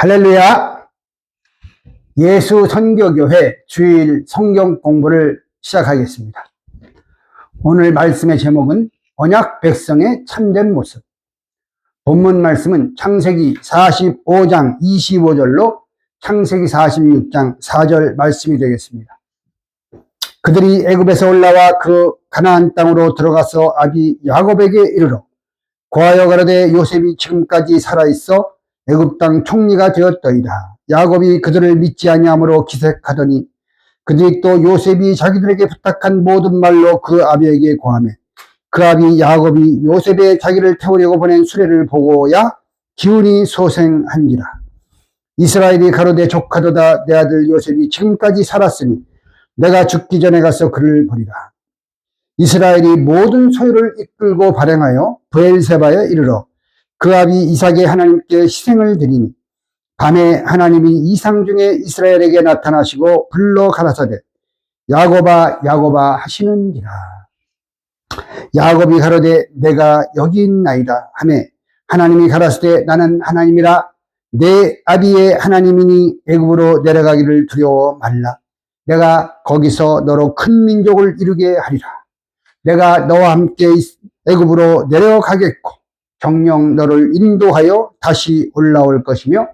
할렐루야! 예수 선교교회 주일 성경 공부를 시작하겠습니다. 오늘 말씀의 제목은 언약 백성의 참된 모습. 본문 말씀은 창세기 45장 25절로 창세기 46장 4절 말씀이 되겠습니다. 그들이 애굽에서 올라와 그 가나안 땅으로 들어가서 아비 야곱에게 이르러 고하여 가로되 요셉이 지금까지 살아있어 애굽 땅 총리가 되었더이다. 야곱이 그들을 믿지 아니하므로 기색하더니 그들이 또 요셉이 자기들에게 부탁한 모든 말로 그 아비에게 고하매 그 아비 야곱이 요셉의 자기를 태우려고 보낸 수레를 보고야 기운이 소생한지라. 이스라엘이 가로되 조카도다. 내 아들 요셉이 지금까지 살았으니 내가 죽기 전에 가서 그를 보리라. 이스라엘이 모든 소유를 이끌고 발행하여 브엘세바에 이르러 그 아비 이삭의 하나님께 희생을 드리니 밤에 하나님이 이상 중에 이스라엘에게 나타나시고 불러 가라사대 야곱아 야곱아 하시는지라. 야곱이 가로되 내가 여기 있나이다 하매 하나님이 가라사대 나는 하나님이라 내 아비의 하나님이니 애굽으로 내려가기를 두려워 말라. 내가 거기서 너로 큰 민족을 이루게 하리라. 내가 너와 함께 애굽으로 내려가겠고 정녕 너를 인도하여 다시 올라올 것이며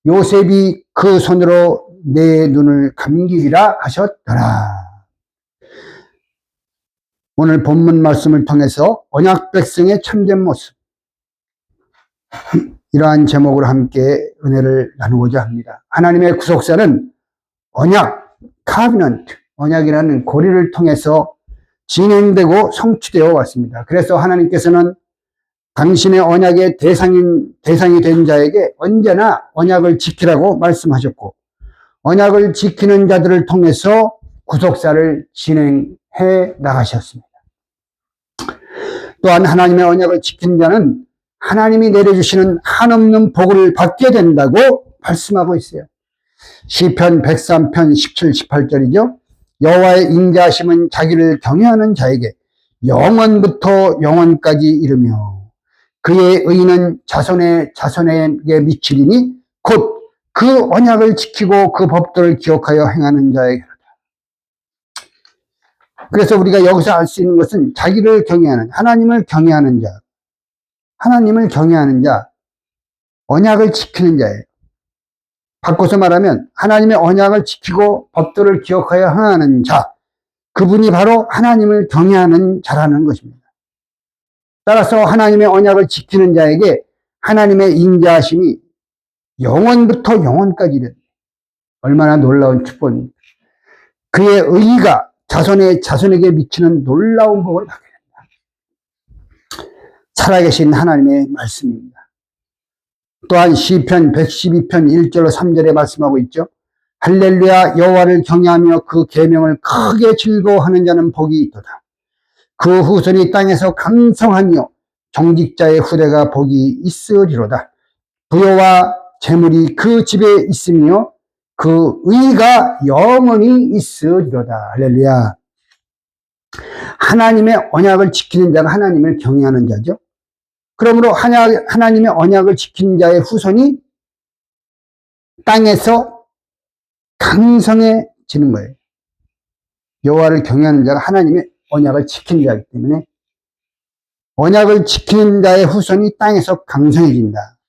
요셉이 그 손으로 내 눈을 감기리라 하셨더라. 오늘 본문 말씀을 통해서 언약 백성의 참된 모습, 이러한 제목으로 함께 은혜를 나누고자 합니다. 하나님의 구속사는 언약, 카비넌트, 언약이라는 고리를 통해서 진행되고 성취되어 왔습니다. 그래서 하나님께서는 당신의 언약의 대상이 된 자에게 언제나 언약을 지키라고 말씀하셨고, 언약을 지키는 자들을 통해서 구속사를 진행해 나가셨습니다. 또한 하나님의 언약을 지킨 자는 하나님이 내려주시는 한없는 복을 받게 된다고 말씀하고 있어요. 시편 103편 17, 18절이죠. 여호와의 인자하심은 자기를 경외하는 자에게 영원부터 영원까지 이르며 그의 의는 자손의 자손에게 미치리니 곧 그 언약을 지키고 그 법도를 기억하여 행하는 자에게로다. 그래서 우리가 여기서 알 수 있는 것은 자기를 경외하는, 하나님을 경외하는 자, 하나님을 경외하는 자, 언약을 지키는 자예요. 바꿔서 말하면 하나님의 언약을 지키고 법도를 기억하여 행하는 자, 그분이 바로 하나님을 경외하는 자라는 것입니다. 따라서 하나님의 언약을 지키는 자에게 하나님의 인자하심이 영원부터 영원까지 이르는, 얼마나 놀라운 축복입니까? 그의 의의가 자손의 자손에게 미치는 놀라운 복을 받게 된다. 살아계신 하나님의 말씀입니다. 또한 시편 112편 1절로 3절에 말씀하고 있죠. 할렐루야 여호와를 경외하며 그 계명을 크게 즐거워하는 자는 복이 있도다. 그 후손이 땅에서 강성하며 정직자의 후대가 복이 있으리로다. 부요와 재물이 그 집에 있으며 그 의가 영원히 있으리로다. 할렐루야. 하나님의 언약을 지키는 자가 하나님을 경외하는 자죠. 그러므로 하나님의 언약을 지키는 자의 후손이 땅에서 강성해지는 거예요. 여호와를 경외하는 자가 하나님의 언약을 지키는 자이기 때문에 언약을 지키는 자의 후손이 땅에서 강성해진다.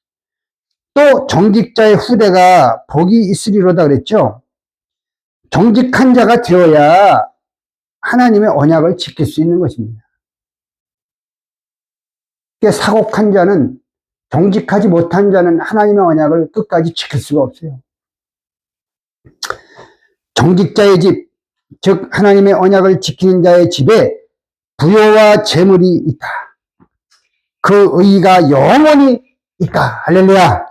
또 정직자의 후대가 복이 있으리로다 그랬죠. 정직한 자가 되어야 하나님의 언약을 지킬 수 있는 것입니다. 사곡한 자는, 정직하지 못한 자는 하나님의 언약을 끝까지 지킬 수가 없어요. 정직자의 집, 즉 하나님의 언약을 지키는 자의 집에 부요와 재물이 있다. 그 의가 영원히 있다. 할렐루야.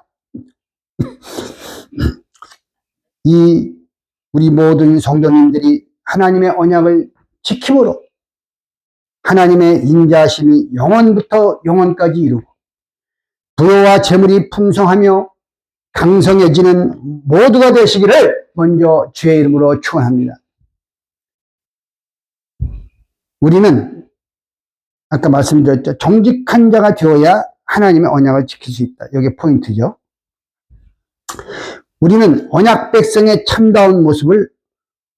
우리 모든 성도님들이 하나님의 언약을 지킴으로 하나님의 인자하심이 영원부터 영원까지 이루고 부요와 재물이 풍성하며 강성해지는 모두가 되시기를 먼저 주의 이름으로 축원합니다. 우리는 아까 말씀드렸죠. 정직한 자가 되어야 하나님의 언약을 지킬 수 있다. 이게 포인트죠. 우리는 언약 백성의 참다운 모습을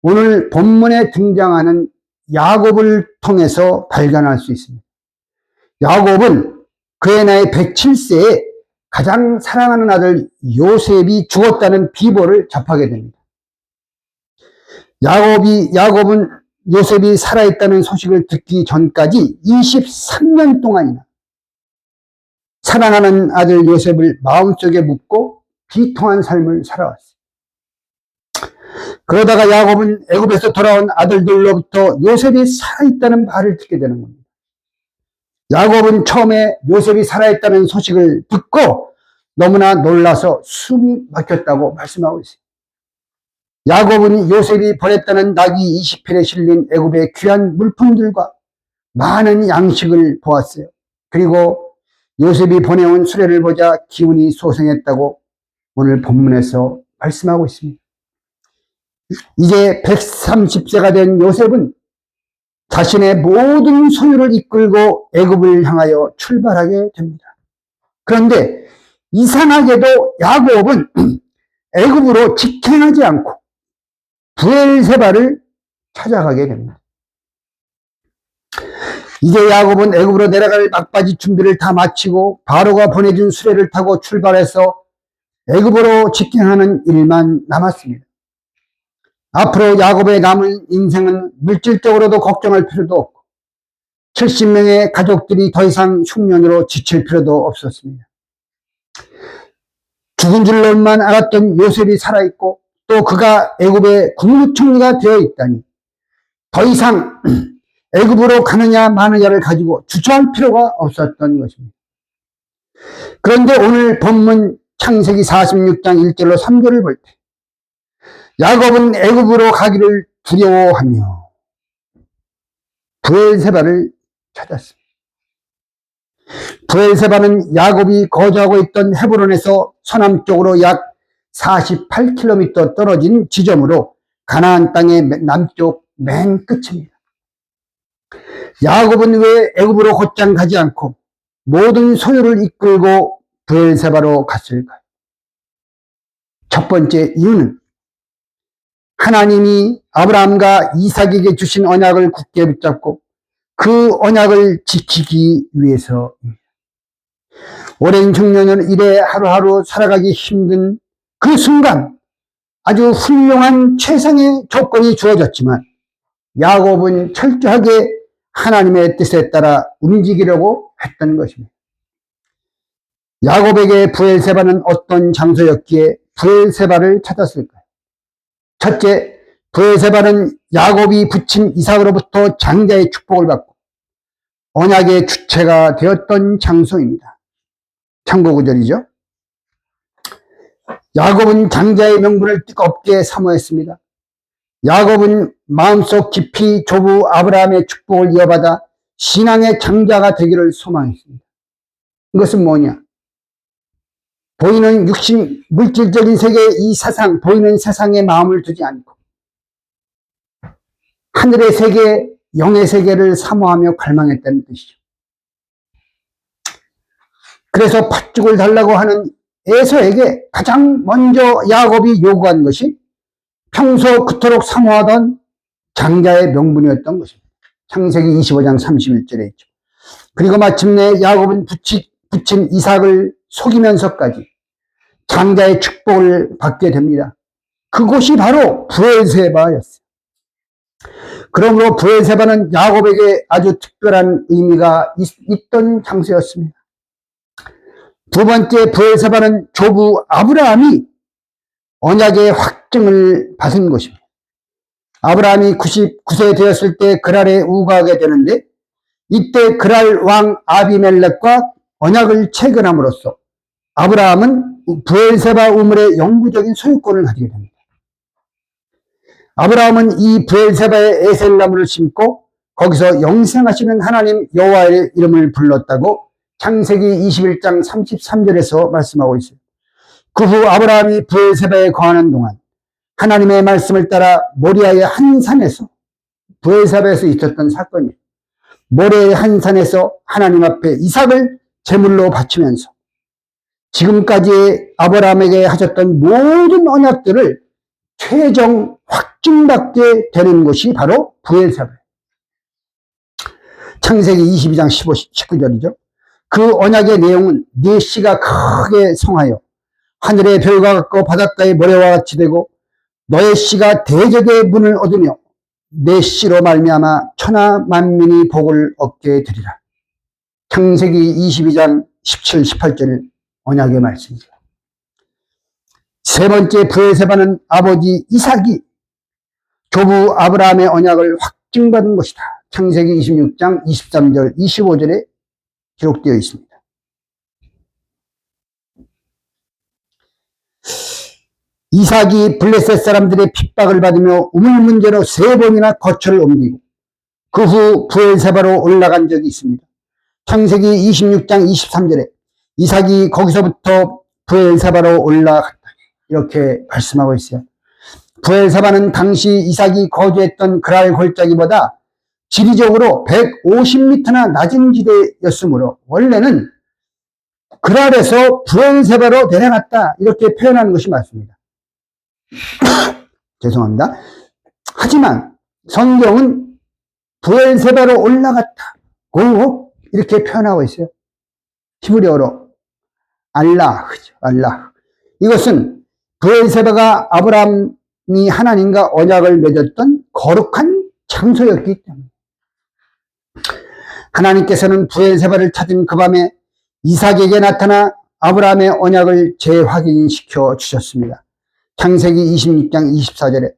오늘 본문에 등장하는 야곱을 통해서 발견할 수 있습니다. 야곱은 그의 나이 107세에 가장 사랑하는 아들 요셉이 죽었다는 비보를 접하게 됩니다. 야곱은 요셉이 살아있다는 소식을 듣기 전까지 23년 동안이나 사랑하는 아들 요셉을 마음속에 묻고 비통한 삶을 살아왔어요. 그러다가 야곱은 애굽에서 돌아온 아들들로부터 요셉이 살아있다는 말을 듣게 되는 겁니다. 야곱은 처음에 요셉이 살아있다는 소식을 듣고 너무나 놀라서 숨이 막혔다고 말씀하고 있어요. 야곱은 요셉이 보냈다는 나귀 20필에 실린 애굽의 귀한 물품들과 많은 양식을 보았어요. 그리고 요셉이 보내온 수레를 보자 기운이 소생했다고 오늘 본문에서 말씀하고 있습니다. 이제 130세가 된 요셉은 자신의 모든 소유를 이끌고 애굽을 향하여 출발하게 됩니다. 그런데 이상하게도 야곱은 애굽으로 직행하지 않고 브엘세바를 찾아가게 됩니다. 이제 야곱은 애굽으로 내려갈 막바지 준비를 다 마치고 바로가 보내준 수레를 타고 출발해서 애굽으로 직행하는 일만 남았습니다. 앞으로 야곱의 남은 인생은 물질적으로도 걱정할 필요도 없고 70명의 가족들이 더 이상 흉년으로 지칠 필요도 없었습니다. 죽은 줄로만 알았던 요셉이 살아있고 또 그가 애굽의 국무총리가 되어 있다니 더 이상 애굽으로 가느냐 마느냐를 가지고 주저할 필요가 없었던 것입니다. 그런데 오늘 본문 창세기 46장 1절로 3절을 볼 때 야곱은 애굽으로 가기를 두려워하며 브엘세바를 찾았습니다. 브엘세바는 야곱이 거주하고 있던 헤브론에서 서남쪽으로 약 48km 떨어진 지점으로 가나안 땅의 남쪽 맨 끝입니다. 야곱은 왜 애굽으로 곧장 가지 않고 모든 소유를 이끌고 브엘세바로 갔을까요? 첫 번째 이유는 하나님이 아브라함과 이삭에게 주신 언약을 굳게 붙잡고 그 언약을 지키기 위해서입니다. 오랜 흉년을 일해 하루하루 살아가기 힘든 그 순간 아주 훌륭한 최상의 조건이 주어졌지만 야곱은 철저하게 하나님의 뜻에 따라 움직이려고 했던 것입니다. 야곱에게 브엘세바는 어떤 장소였기에 브엘세바를 찾았을까요? 첫째, 브엘세바는 야곱이 붙인 이삭으로부터 장자의 축복을 받고 언약의 주체가 되었던 장소입니다. 참고 구절이죠. 야곱은 장자의 명분을 뜨겁게 사모했습니다. 야곱은 마음속 깊이 조부 아브라함의 축복을 이어받아 신앙의 장자가 되기를 소망했습니다. 이것은 뭐냐? 보이는 육신, 물질적인 세계의 이 세상, 보이는 세상에 마음을 두지 않고 하늘의 세계, 영의 세계를 사모하며 갈망했다는 뜻이죠. 그래서 팥죽을 달라고 하는 에서에게 가장 먼저 야곱이 요구한 것이 평소 그토록 사모하던 장자의 명분이었던 것입니다. 창세기 25장 31절에 있죠. 그리고 마침내 야곱은 붙인 이삭을 속이면서까지 장자의 축복을 받게 됩니다. 그곳이 바로 브엘세바였어요. 그러므로 브엘세바는 야곱에게 아주 특별한 의미가 있던 장소였습니다. 두 번째, 브엘세바는 조부 아브라함이 언약의 확증을 받은 것입니다. 아브라함이 99세 되었을 때 그랄에 우거하게 되는데 이때 그랄 왕 아비멜렉과 언약을 체결함으로써 아브라함은 브엘세바 우물의 영구적인 소유권을 가지게 됩니다. 아브라함은 이 브엘세바의 에셀나무를 심고 거기서 영생하시는 하나님 여호와의 이름을 불렀다고 창세기 21장 33절에서 말씀하고 있어요. 그 후 아브라함이 브엘세바에 거하는 동안 하나님의 말씀을 따라 모리아의 한 산에서, 브엘세바에서 있었던 사건이에요. 모리아의 한 산에서 하나님 앞에 이삭을 제물로 바치면서 지금까지 아브라함에게 하셨던 모든 언약들을 최종 확증받게 되는 것이 바로 브엘세바. 창세기 22장 19절이죠. 그 언약의 내용은 네 씨가 크게 성하여 하늘의 별과 같고 바닷가의 모래와 같이 되고 너의 씨가 대적의 문을 얻으며 내 씨로 말미암아 천하 만민이 복을 얻게 되리라. 창세기 22장 17, 18절 언약의 말씀이죠. 세 번째 브엘세바는 아버지 이삭이 조부 아브라함의 언약을 확증받은 것이다. 창세기 26장 23절, 25절에 기록되어 있습니다. 이삭이 블레셋 사람들의 핍박을 받으며 우물문제로 3번이나 거처를 옮기고 그 후 브엘세바로 올라간 적이 있습니다. 창세기 26장 23절에 이삭이 거기서부터 브엘세바로 올라갔다. 이렇게 말씀하고 있어요. 브엘세바는 당시 이삭이 거주했던 그랄 골짜기보다 지리적으로 150m나 낮은 지대였으므로 원래는 그랄에서 브엘세바로 내려갔다. 이렇게 표현하는 것이 맞습니다. 죄송합니다. 하지만 성경은 브엘세바로 올라갔다. 고 이렇게 표현하고 있어요. 히브리어로 알라흐죠. 알라흐. 이것은 브엘세바가 아브라함이 하나님과 언약을 맺었던 거룩한 장소였기 때문에 하나님께서는 브엘세바를 찾은 그 밤에 이삭에게 나타나 아브라함의 언약을 재확인시켜 주셨습니다. 창세기 26장 24절에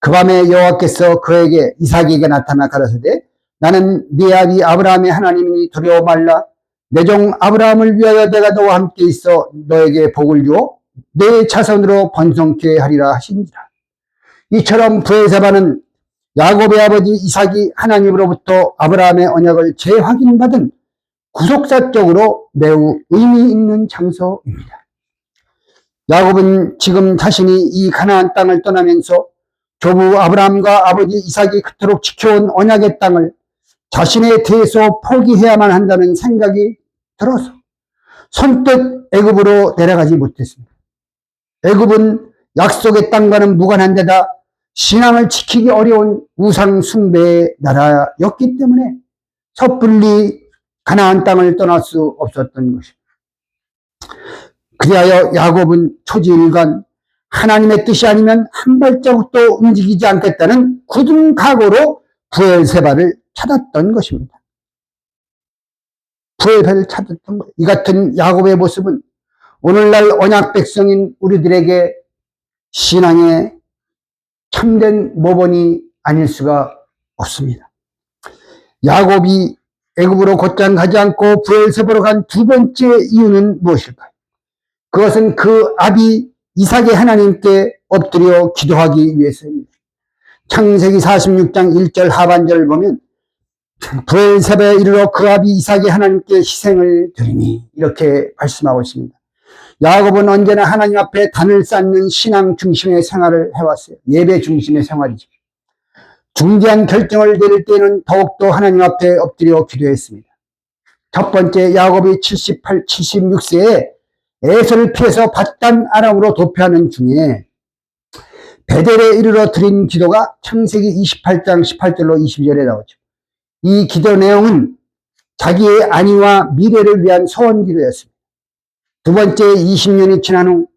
그 밤에 여호와께서 그에게 이삭에게 나타나 가라사대 나는 네 아비 아브라함의 하나님이니 두려워 말라. 내 종 아브라함을 위하여 내가 너와 함께 있어 너에게 복을 주어 내 자손으로 번성케 하리라 하시니라. 이처럼 브엘세바는 야곱의 아버지 이삭이 하나님으로부터 아브라함의 언약을 재확인받은 구속사적으로 매우 의미 있는 장소입니다. 야곱은 지금 자신이 이 가나안 땅을 떠나면서 조부 아브라함과 아버지 이삭이 그토록 지켜온 언약의 땅을 자신에 대해서 포기해야만 한다는 생각이 들어서 선뜻 애굽으로 내려가지 못했습니다. 애굽은 약속의 땅과는 무관한 데다 신앙을 지키기 어려운 우상 숭배의 나라였기 때문에 섣불리 가나안 땅을 떠날 수 없었던 것입니다. 그리하여 야곱은 초지일간 하나님의 뜻이 아니면 한 발자국도 움직이지 않겠다는 굳은 각오로 브엘세바를 찾았던 것입니다. 브엘세바를 찾았던 것. 이 같은 야곱의 모습은 오늘날 언약 백성인 우리들에게 신앙의 참된 모범이 아닐 수가 없습니다. 야곱이 애굽으로 곧장 가지 않고 브엘세바로 간 두 번째 이유는 무엇일까요? 그것은 그 아비 이삭의 하나님께 엎드려 기도하기 위해서입니다. 창세기 46장 1절 하반절을 보면 브엘세바에 이르러 그 아비 이삭의 하나님께 희생을 드리니 이렇게 말씀하고 있습니다. 야곱은 언제나 하나님 앞에 단을 쌓는 신앙 중심의 생활을 해왔어요. 예배 중심의 생활이죠. 중대한 결정을 내릴 때는 더욱더 하나님 앞에 엎드려 기도했습니다. 첫 번째 야곱이 76세에 에서를 피해서 밧단 아람으로 도피하는 중에 베델에 이르러 드린 기도가 창세기 28장 18절로 22절에 나오죠. 이 기도 내용은 자기의 안위와 미래를 위한 소원 기도였습니다. 두 번째 20년이 지난 후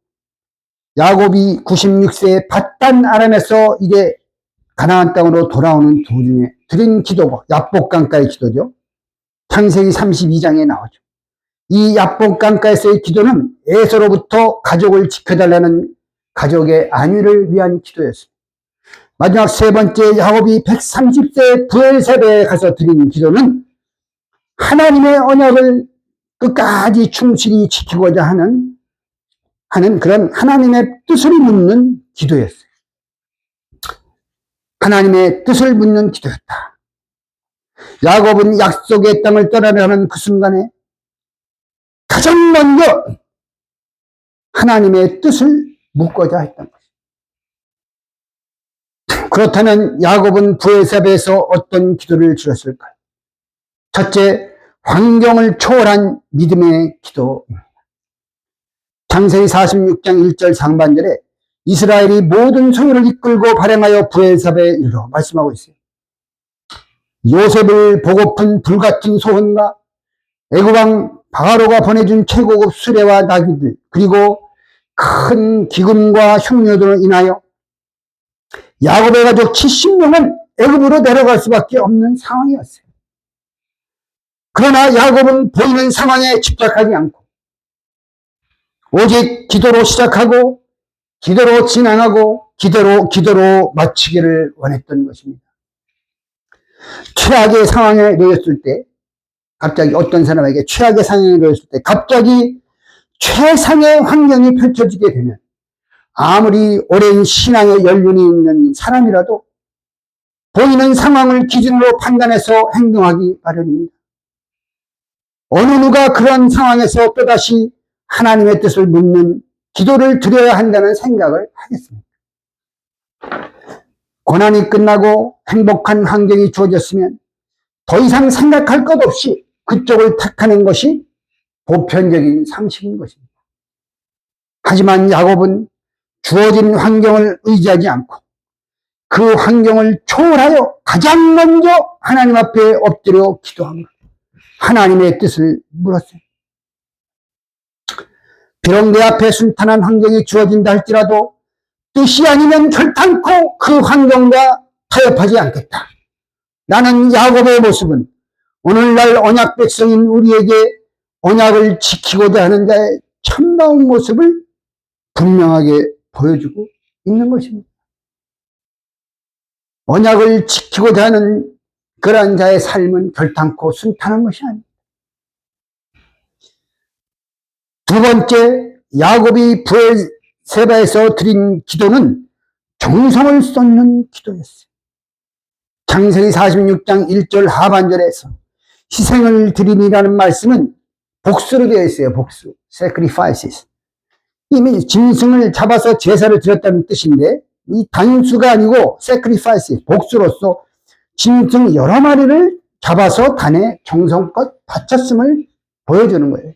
야곱이 96세에 밧단 아람에서 이제 가나안 땅으로 돌아오는 도중에 드린 기도가 야복강가의 기도죠. 창세기 32장에 나오죠. 이 야복강가에서의 기도는 에서로부터 가족을 지켜달라는 가족의 안위를 위한 기도였습니다. 마지막 세 번째 야곱이 130세 브엘세바에 가서 드린 기도는 하나님의 언약을 끝까지 충실히 지키고자 하는 그런 하나님의 뜻을 묻는 기도였어요. 하나님의 뜻을 묻는 기도였다. 야곱은 약속의 땅을 떠나려는 그 순간에 가장 먼저 하나님의 뜻을 묻고자 했던 것입니다. 그렇다면 야곱은 브엘세바에서 어떤 기도를 드렸을까요? 첫째, 환경을 초월한 믿음의 기도입니다. 창세기 46장 1절 상반절에 이스라엘이 모든 소유를 이끌고 발행하여 브엘사베에 이르러 말씀하고 있어요. 요셉을 보고픈 불같은 소원과 애국왕 바로가 보내준 최고급 수레와 나귀들, 그리고 큰 기근과 흉년으로 인하여 야곱의 가족 70명은 애굽으로 내려갈 수밖에 없는 상황이었어요. 그러나 야곱은 보이는 상황에 집착하지 않고 오직 기도로 시작하고 기도로 진행하고 기도로 마치기를 원했던 것입니다. 최악의 상황에 놓였을 때, 갑자기 어떤 사람에게 최악의 상황에 놓였을 때 갑자기 최상의 환경이 펼쳐지게 되면 아무리 오랜 신앙의 연륜이 있는 사람이라도 보이는 상황을 기준으로 판단해서 행동하기 마련입니다. 어느 누가 그런 상황에서 또다시 하나님의 뜻을 묻는 기도를 드려야 한다는 생각을 하겠습니까? 고난이 끝나고 행복한 환경이 주어졌으면 더 이상 생각할 것 없이 그쪽을 택하는 것이 보편적인 상식인 것입니다. 하지만 야곱은 주어진 환경을 의지하지 않고 그 환경을 초월하여 가장 먼저 하나님 앞에 엎드려 기도합니다. 하나님의 뜻을 물었어요. 비록 내 앞에 순탄한 환경이 주어진다 할지라도 뜻이 아니면 결단코 그 환경과 타협하지 않겠다. 나는 야곱의 모습은 오늘날 언약 백성인 우리에게 언약을 지키고자 하는 자의 참다운 모습을 분명하게 보여주고 있는 것입니다. 언약을 지키고자 하는 그러한 자의 삶은 결단코 순탄한 것이 아닙니다. 두 번째, 야곱이 브엘세바에서 드린 기도는 정성을 쏟는 기도였어요. 창세기 46장 1절 하반절에서 희생을 드리니라는 말씀은 복수로 되어 있어요. 복수. sacrifices. 이미 짐승을 잡아서 제사를 드렸다는 뜻인데 이 단수가 아니고 sacrifices. 복수로서 짐승 여러 마리를 잡아서 단에 정성껏 바쳤음을 보여주는 거예요.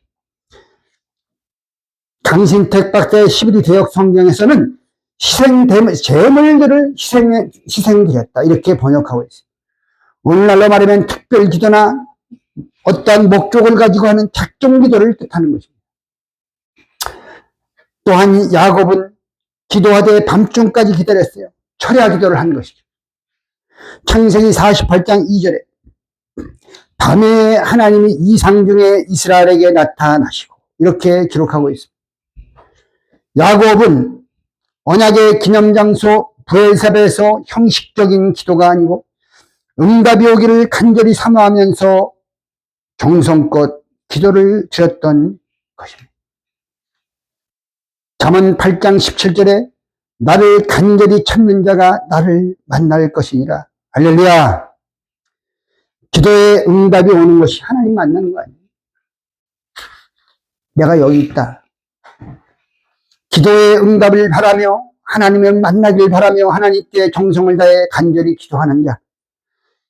강신택 박사의 11위 대역 성경에서는 제물들을 희생드렸다 이렇게 번역하고 있어요. 오늘날로 말하면 특별 기도나 어떠한 목적을 가지고 하는 작정 기도를 뜻하는 것입니다. 또한 야곱은 기도하되 밤중까지 기다렸어요. 철야 기도를 한 것이죠. 창세기 48장 2절에 밤에 하나님이 이상 중에 이스라엘에게 나타나시고 이렇게 기록하고 있습니다. 야곱은 언약의 기념장소 브엘사베에서 형식적인 기도가 아니고 응답이 오기를 간절히 사모하면서 정성껏 기도를 드렸던 것입니다. 잠언 8장 17절에 나를 간절히 찾는 자가 나를 만날 것이니라. 할렐루야. 기도의 응답이 오는 것이 하나님 만나는 거 아니에요. 내가 여기 있다. 기도의 응답을 바라며 하나님을 만나길 바라며 하나님께 정성을 다해 간절히 기도하는 자.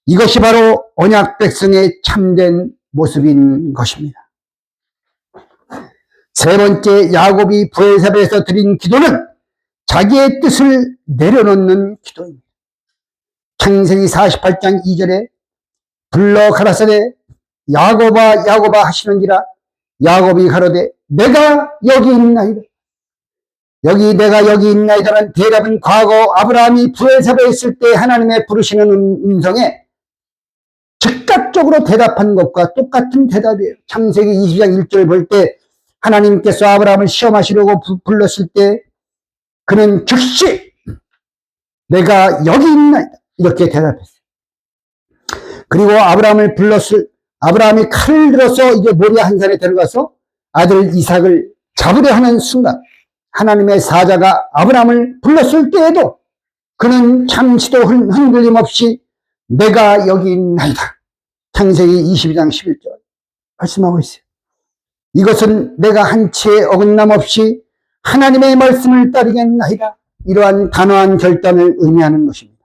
이것이 바로 언약 백성의 참된 모습인 것입니다. 세 번째, 야곱이 브엘사베에서 드린 기도는 자기의 뜻을 내려놓는 기도입니다. 창세기 48장 2절에 불러 가라사대 야곱아 야곱아 하시는지라 야곱이 가로되 내가 여기 있나이다. 내가 여기 있나이다라는 대답은 과거 아브라함이 브엘사베에 있을 때 하나님의 부르시는 음성에 즉각적으로 대답한 것과 똑같은 대답이에요. 창세기 20장 1절 볼 때 하나님께서 아브라함을 시험하시려고 불렀을 때 그는 즉시 내가 여기 있나이다 이렇게 대답했어요. 그리고 아브라함이 칼을 들어서 이제 모리아 한산에 들어가서 아들 이삭을 잡으려 하는 순간 하나님의 사자가 아브라함을 불렀을 때에도 그는 잠시도 흔들림 없이 내가 여기 있나이다. 창세기 22장 11절 말씀하고 있어요. 이것은 내가 한치의 어긋남 없이 하나님의 말씀을 따르겠나이다. 이러한 단호한 결단을 의미하는 것입니다.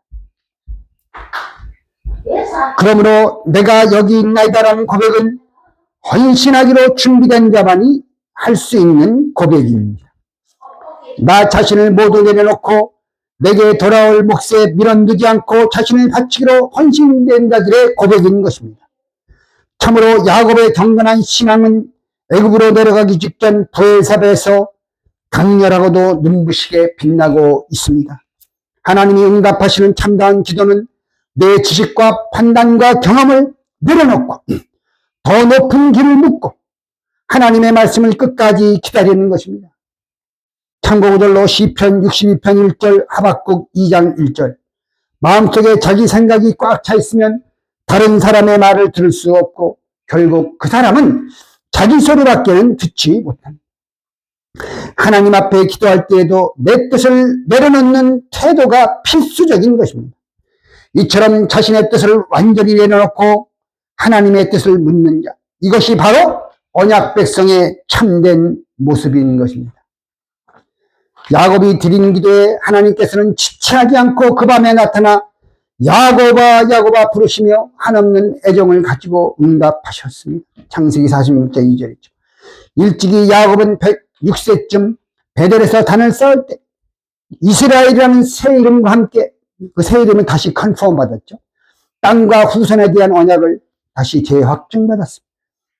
그러므로 내가 여기 있나이다라는 고백은 헌신하기로 준비된 자만이 할 수 있는 고백입니다. 나 자신을 모두 내려놓고 내게 돌아올 몫에 밀어넣지 않고 자신을 바치기로 헌신된 자들의 고백인 것입니다. 참으로 야곱의 경건한 신앙은 애굽으로 내려가기 직전 브엘사바에서 강렬하고도 눈부시게 빛나고 있습니다. 하나님이 응답하시는 참다운 기도는 내 지식과 판단과 경험을 내려놓고 더 높은 길을 묻고 하나님의 말씀을 끝까지 기다리는 것입니다. 참고구절로 시편 62편 1절, 하박국 2장 1절. 마음속에 자기 생각이 꽉 차 있으면 다른 사람의 말을 들을 수 없고 결국 그 사람은 자기 소리밖에는 듣지 못합니다. 하나님 앞에 기도할 때에도 내 뜻을 내려놓는 태도가 필수적인 것입니다. 이처럼 자신의 뜻을 완전히 내려놓고 하나님의 뜻을 묻는 자, 이것이 바로 언약 백성의 참된 모습인 것입니다. 야곱이 드린 기도에 하나님께서는 지체하지 않고 그 밤에 나타나 야곱아 야곱아 부르시며 한없는 애정을 가지고 응답하셨습니다. 창세기 46장 2절이죠. 일찍이 야곱은 106세쯤 베델에서 단을 쌓을 때 이스라엘이라는 새 이름과 함께 그 새 이름은 다시 컨펌 받았죠. 땅과 후손에 대한 언약을 다시 재확증받았습니다.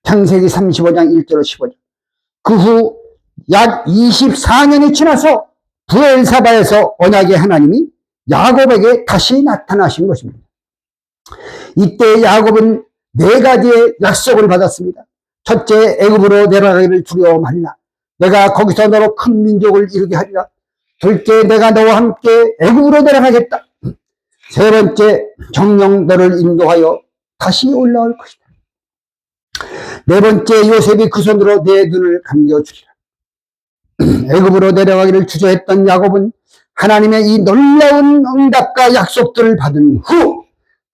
창세기 35장 1절로 15절. 그 후 약 24년이 지나서 브엘사바에서 언약의 하나님이 야곱에게 다시 나타나신 것입니다. 이때 야곱은 4가지의 약속을 받았습니다. 첫째, 애굽으로 내려가기를 두려워 말라. 내가 거기서 너로 큰 민족을 이루게 하리라. 둘째, 내가 너와 함께 애굽으로 내려가겠다. 세 번째, 정령 너를 인도하여 다시 올라올 것이다. 네 번째, 요셉이 그 손으로 내 눈을 감겨주리라. 애굽으로 내려가기를 주저했던 야곱은 하나님의 이 놀라운 응답과 약속들을 받은 후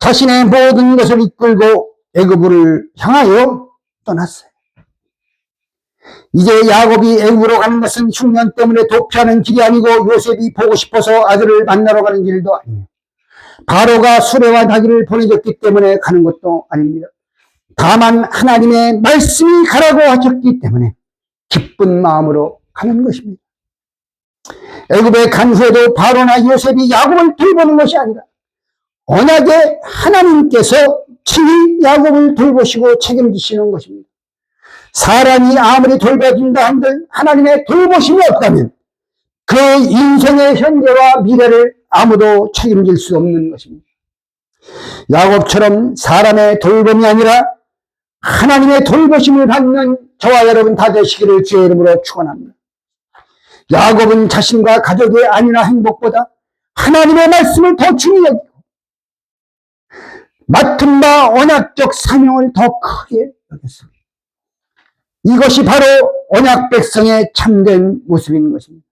자신의 모든 것을 이끌고 애굽을 향하여 떠났어요. 이제 야곱이 애굽으로 가는 것은 흉년 때문에 도피하는 길이 아니고 요셉이 보고 싶어서 아들을 만나러 가는 길도 아니에요. 바로가 수레와 나귀를 보내줬기 때문에 가는 것도 아닙니다. 다만 하나님의 말씀이 가라고 하셨기 때문에 기쁜 마음으로 가는 것입니다. 애굽에 간 후에도 바로나 요셉이 야곱을 돌보는 것이 아니라 언약의 하나님께서 친히 야곱을 돌보시고 책임지시는 것입니다. 사람이 아무리 돌봐준다 한들 하나님의 돌보심이 없다면 그 인생의 현재와 미래를 아무도 책임질 수 없는 것입니다. 야곱처럼 사람의 돌봄이 아니라 하나님의 돌보심을 받는 저와 여러분 다 되시기를 주의 이름으로 축원합니다. 야곱은 자신과 가족의 안위나 행복보다 하나님의 말씀을 더 중히 여기고 맡은 바 언약적 사명을 더 크게 여겼습니다. 이것이 바로 언약 백성의 참된 모습인 것입니다.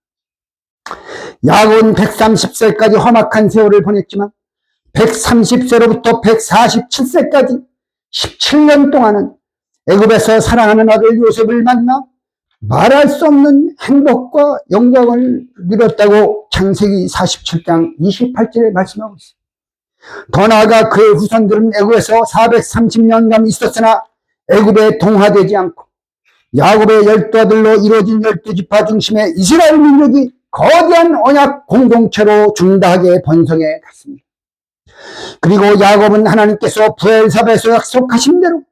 야곱은 130세까지 험악한 세월을 보냈지만 130세로부터 147세까지 17년 동안은 애굽에서 사랑하는 아들 요셉을 만나 말할 수 없는 행복과 영광을 누렸다고 창세기 47장 28절에 말씀하고 있습니다. 더 나아가 그의 후손들은 애굽에서 430년간 있었으나 애굽에 동화되지 않고 야곱의 12아들로 이루어진 12지파 중심의 이스라엘 민족이 거대한 언약 공동체로 중다하게 번성해 갔습니다. 그리고 야곱은 하나님께서 브엘사바에서 약속하신 대로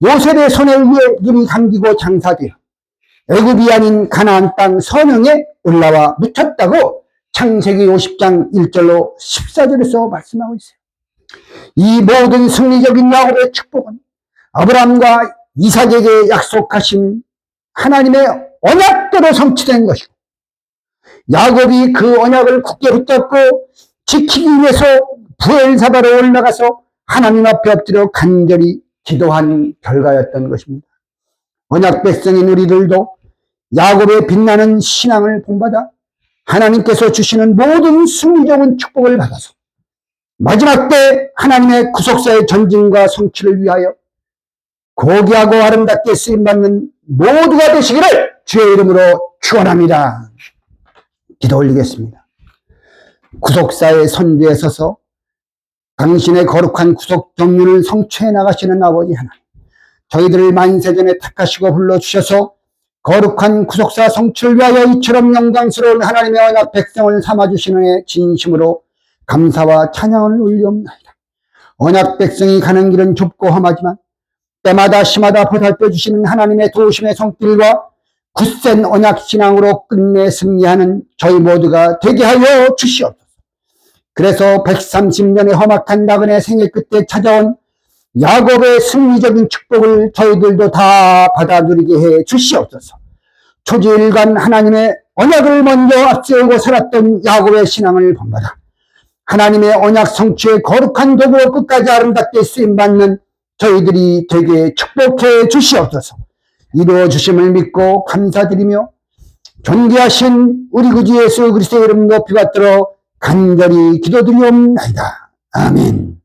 요셉의 손에 의해 눈이 감기고 장사되어 애굽이 아닌 가나안 땅 선영에 올라와 묻혔다고 창세기 50장 1절로 14절에서 말씀하고 있어요. 이 모든 승리적인 야곱의 축복은 아브라함과 이삭에게 약속하신 하나님의 언약대로 성취된 것이고 야곱이 그 언약을 굳게 붙잡고 지키기 위해서 브엘사바로 올라가서 하나님 앞에 엎드려 간절히 기도한 결과였던 것입니다. 언약 백성인 우리들도 야곱의 빛나는 신앙을 본받아 하나님께서 주시는 모든 승리적인 축복을 받아서 마지막 때 하나님의 구속사의 전진과 성취를 위하여 고귀하고 아름답게 쓰임받는 모두가 되시기를 주의 이름으로 축원합니다. 기도 올리겠습니다. 구속사의 선두에 서서 당신의 거룩한 구속 경륜을 성취해 나가시는 아버지 하나님, 저희들을 만세전에 택하시고 불러주셔서 거룩한 구속사 성취를 위하여 이처럼 영광스러운 하나님의 언약 백성을 삼아주시는 진심으로 감사와 찬양을 올리옵나이다. 언약 백성이 가는 길은 좁고 험하지만 때마다 시마다 보살펴 주시는 하나님의 도우심의 손길과 굳센 언약 신앙으로 끝내 승리하는 저희 모두가 되게 하여 주시옵소서. 그래서 130년의 험악한 나그네 생애 끝에 찾아온 야곱의 승리적인 축복을 저희들도 다 받아 누리게 해 주시옵소서. 초지일관 하나님의 언약을 먼저 앞세우고 살았던 야곱의 신앙을 본받아 하나님의 언약 성취의 거룩한 도구로 끝까지 아름답게 쓰임받는 저희들이 되게 축복해 주시옵소서. 이루어 주심을 믿고 감사드리며 존귀하신 우리 구주 예수 그리스도의 이름 높이 받들어 간절히 기도드리옵나이다. 아멘.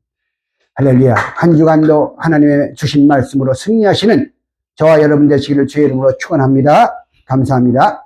할렐루야. 한 주간도 하나님의 주신 말씀으로 승리하시는 저와 여러분 되시기를 주의 이름으로 축원합니다. 감사합니다.